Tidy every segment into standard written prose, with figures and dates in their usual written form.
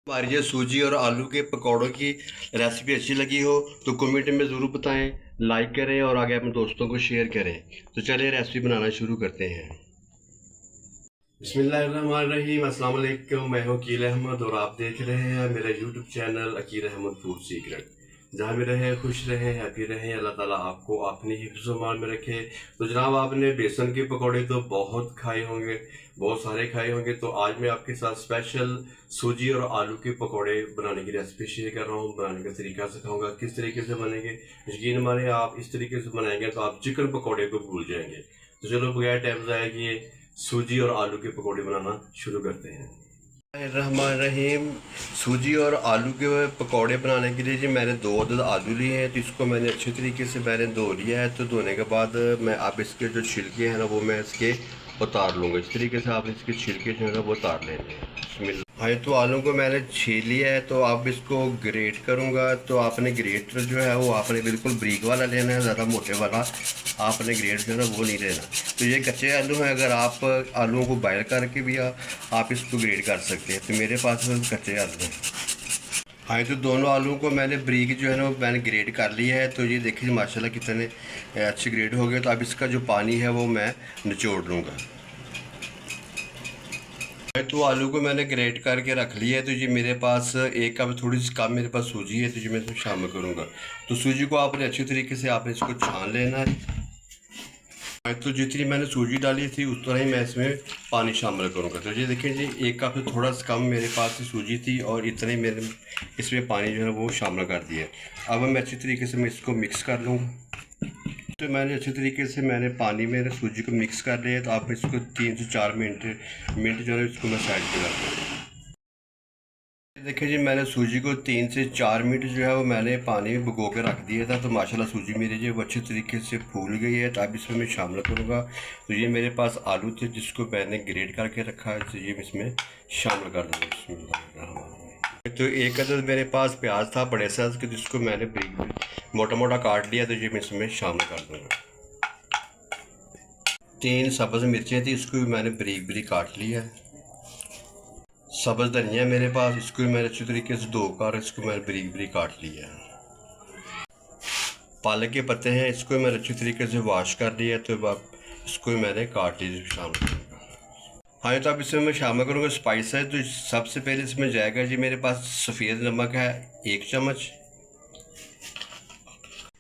हमारी ये सूजी और आलू के पकौड़ों की रेसिपी अच्छी लगी हो तो कमेंट में ज़रूर बताएं, लाइक करें और आगे अपने दोस्तों को शेयर करें। तो चलिए रेसिपी बनाना शुरू करते हैं। बिस्मिल्लाहिर्रहमानिर्रहीम, अस्सलाम वालेकुम। मैं हूँ अकील अहमद और आप देख रहे हैं मेरा YouTube channel Akeel Ahmed food secret. जहाँ भी रहें खुश रहें, हैप्पी रहें, अल्लाह ताला आपको अपनी हिफ्ज़-ओ-मान में रखे। तो जनाब, आपने बेसन के पकौड़े तो बहुत खाए होंगे, बहुत सारे खाए होंगे। तो आज मैं आपके साथ स्पेशल सूजी और आलू के पकौड़े बनाने की रेसिपी शेयर कर रहा हूँ। बनाने का तरीका सिखाऊंगा किस तरीके से बनेंगे। यकीन मानिए, आप इस तरीके से बनाएंगे तो आप चिकन पकौड़े को भूल जाएंगे। तो चलो बगैर टाइम ज़ाया किए सूजी और आलू के पकौड़े बनाना शुरू करते हैं। रहमान रहीम। सूजी और आलू के पकौड़े बनाने के लिए जी मैंने 2 अदद आलू लिए हैं। तो इसको मैंने अच्छे तरीके से मैंने धो लिया है। तो धोने के बाद मैं अब इसके जो छिलके हैं ना वो मैं इसके उतार लूँगा। इस तरीके से आप इसके छिलके जो है ना वो उतार लेंगे। हाँ, तो आलू को मैंने छील लिया है। तो अब इसको ग्रेट करूँगा। तो आपने ग्रेटर जो है वो आपने बिल्कुल बारीक वाला लेना है, ज़्यादा मोटे वाला आपने ग्रेट जो है ना वो नहीं लेना। तो ये कच्चे आलू हैं, अगर आप आलूओं को बॉयल करके भी आप इसको ग्रेट कर सकते हैं। तो मेरे पास में कच्चे आलू हैं। हाँ, तो दोनों आलूओं को मैंने बारीक जो है ना वो मैंने ग्रेट कर लिया है। तो ये देखिए माशाल्लाह कितने अच्छे ग्रेट हो गए। तो अब इसका जो पानी है वो मैं निचोड़ लूँगा। तो आलू को मैंने ग्रेट करके रख लिया है। तो ये मेरे पास एक कप थोड़ी सी कम मेरे पास सूजी है। तो ये मैं इसमें शामिल करूँगा। तो सूजी को आपने अच्छी तरीके से आपने इसको छान लेना है। तो जितनी मैंने सूजी डाली थी उस तरह ही मैं इसमें पानी शामिल करूँगा। तो ये देखिए जी, एक कप से थोड़ा सा कम मेरे पास सूजी थी और इतने मेरे इसमें पानी जो है वो शामिल कर दिया। अब मैं अच्छी तरीके से मैं इसको मिक्स कर लूँगा। तो मैंने अच्छे तरीके से मैंने पानी में सूजी को मिक्स कर लिया। तो आप इसको 3 से 4 मिनट जो है इसको मैं साइड पर रख दूँगा। देखिए जी, मैंने सूजी को 3 से 4 मिनट जो है वो मैंने पानी में भिगो के रख दिया था। तो माशाल्लाह सूजी मेरी जो वो अच्छे तरीके से फूल गई है। तो अब इसमें मैं शामिल करूँगा। तो ये मेरे पास आलू थे जिसको मैंने ग्रेट करके रखा है। तो ये इसमें शामिल कर दूँगा। तो एक अदद मेरे पास प्याज था बड़े साइज़ के, जिसको मैंने बारीक मोटा मोटा काट लिया। तो ये मैं इसमें शामिल कर दूँगा। 3 सब्ज़ मिर्चें थी, इसको भी मैंने बारीक बारीक काट लिया है। सब्ज़ धनिया मेरे पास, इसको भी मैंने अच्छी तरीके से धोकर इसको मैंने बारीक बारीक काट लिया। पालक के पत्ते हैं, इसको मैंने अच्छी तरीके से वॉश कर लिया। तो अब इसको भी मैंने काट लिया शामिल करूँगा। हाँ, तो अब इसमें मैं शामिल करूँगा स्पाइस है। तो सबसे पहले इसमें जाएगा जी मेरे पास सफ़ेद नमक है 1 चम्मच,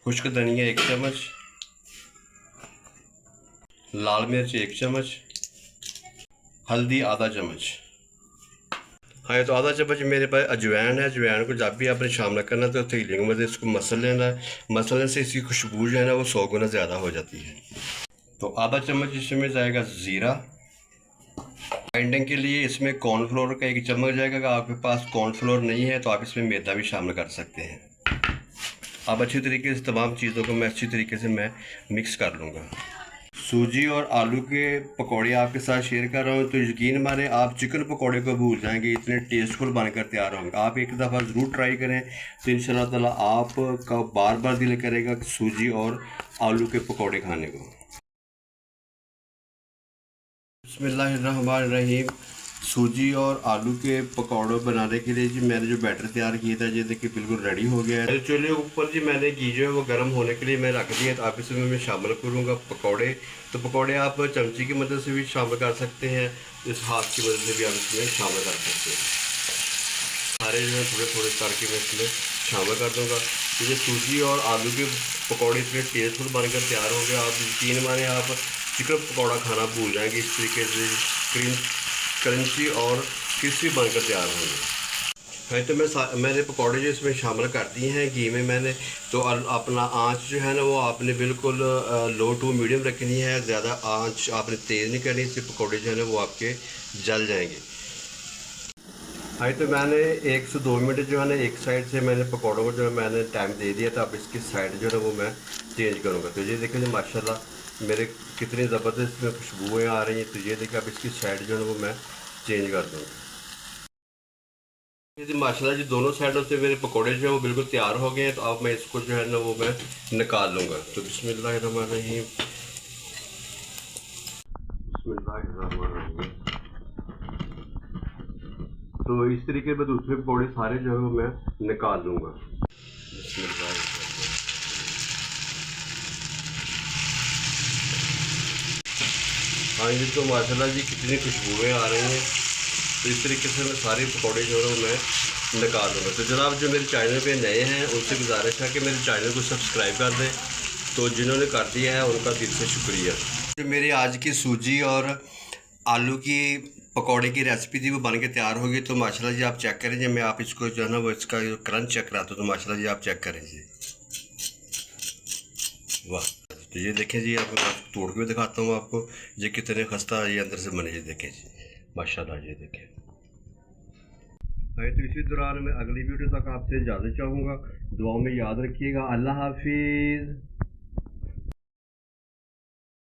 खुश्क धनिया 1 चम्मच, लाल मिर्च 1 चम्मच, हल्दी आधा चम्मच। हाँ, तो आधा चम्मच मेरे पास अजवाइन है। अजवाइन को जब भी आपने शामिल करना तो थैलियों में इसको मसल लेना है। मसलने से इसकी खुशबू जो है ना वो 100 गुना ज़्यादा हो जाती है। तो आधा चम्मच इसमें जाएगा ज़ीरा। बाइंडिंग के लिए इसमें कॉर्नफ्लोर का 1 चम्मच जाएगा। अगर आपके पास कॉर्नफ्लोर नहीं है तो आप इसमें मैदा भी शामिल कर सकते हैं। अब अच्छी तरीके से तमाम चीज़ों को मैं अच्छी तरीके से मैं मिक्स कर लूँगा। सूजी और आलू के पकौड़े आपके साथ शेयर कर रहा हूँ। तो यकीन माने आप चिकन पकौड़े को भूल जाएंगे, इतने टेस्टफुल बनकर तैयार होंगे। आप एक दफ़ा ज़रूर ट्राई करें तो इंशाल्लाह ताला आपका बार बार दिल करेगा सूजी और आलू के पकौड़े खाने को। बिस्मिल्लाहिर्रहमानिर्रहीम। सूजी और आलू के पकौड़े बनाने के लिए जी मैंने जो बैटर तैयार किया था ये देखिए बिल्कुल रेडी हो गया है। चूल्हे ऊपर जी मैंने घी जो है वो गर्म होने के लिए मैं रख दिया। तो आप इसमें मैं शामिल करूँगा पकौड़े। तो पकौड़े आप चमची की मदद से भी शामिल कर सकते हैं, इस हाथ की मदद से भी आप इसमें शामिल कर सकते हैं। सारे जो है थोड़े थोड़े करके मैं इसमें शामिल कर दूँगा। तो ये सूजी और आलू के पकौड़े इतने टेस्टफुल बनकर तैयार हो गए। आप यकीन माने आप चिकन पकौड़ा खाना भूल जाएंगे। इस तरीके से क्रंची और क्रिस्पी बनकर तैयार होंगे। है तो मैंने पकौड़े जो इसमें शामिल कर दिए हैं घी में मैंने। तो अपना आंच जो है ना वो आपने बिल्कुल लो टू मीडियम रखनी है। ज़्यादा आंच आपने तेज़ नहीं करनी, इससे पकौड़े जो है ना वो आपके जल जाएंगे। हाँ, तो मैंने 1 से 2 मिनट जो है ना एक साइड से मैंने पकौड़ों को जो है मैंने टाइम दे दिया था। अब इसकी साइड जो है वो मैं चेंज करूँगा। तो ये देखिए माशाल्लाह मेरे कितनी ज़बरदस्त इसमें खुशबुएँ आ रही हैं। तो ये देखिए अब इसकी साइड जो है वो मैं चेंज कर दूँगा। ये माशाल्लाह जी दोनों साइडों से मेरे पकौड़े जो है वो बिल्कुल तैयार हो गए हैं। तो अब मैं इसको जो है ना वो मैं निकाल लूँगा। तो बिस्मिल्लाहिर्रहमानिर्रहीम। बिस्मिल्लाहिर्रहमानिर्रहीम। तो इस तरीके में दूसरे पकौड़े सारे जो है वो मैं निकाल लूँगा। हाँ जी, तो माशाल्लाह जी कितनी खुशबुएँ आ रही हैं। तो इस तरीके से मैं सारे पकौड़े जो है मैं निकाल लूँगा। तो जनाब जो मेरे चैनल पे नए हैं उनसे गुजारिश है कि मेरे चैनल को सब्सक्राइब कर दें। तो जिन्होंने कर दिया है उनका दिल से शुक्रिया। जो मेरी आज की सूजी और आलू की पकौड़े की रेसिपी थी वो बन के तैयार होगी। तो माशाल्लाह जी आप चेक करें जी, मैं आप इसको जो है ना वो इसका जो क्रंच चेक कराता हूँ। तो माशाल्लाह जी आप चेक करें जी, वाह। तो ये देखें जी, आपको तोड़ के भी दिखाता हूँ आपको, ये कितने खस्ता ये अंदर से बने। ये देखें जी माशाल्लाह, ये देखें। तो इसी दौरान मैं अगली वीडियो तक आपसे इजाज़त चाहूँगा। दुआओं में याद रखिएगा। अल्लाह हाफिज़।